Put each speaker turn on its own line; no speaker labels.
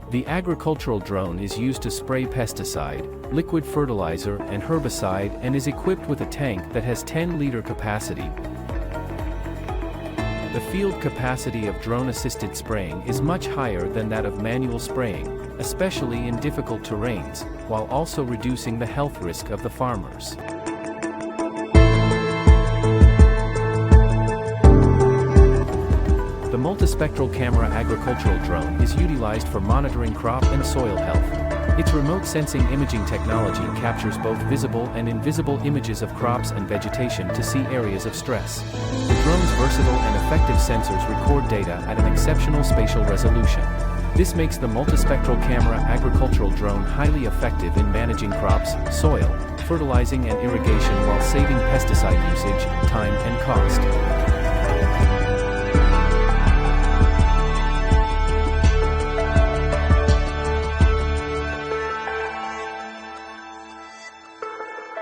The agricultural drone is used to spray pesticide, liquid fertilizer, and herbicide and is equipped with a tank that has 10-liter capacity. The field capacity of drone-assisted spraying is much higher than that of manual spraying, especially in difficult terrains, while also reducing the health risk of the farmers. The multispectral camera agricultural drone is utilized for monitoring crop and soil health. Its remote sensing imaging technology captures both visible and invisible images of crops and vegetation to see areas of stress. The drone's versatile and effective sensors record data at an exceptional spatial resolution. This makes the multispectral camera agricultural drone highly effective in managing crops, soil, fertilizing and irrigation while saving pesticide usage, time and cost.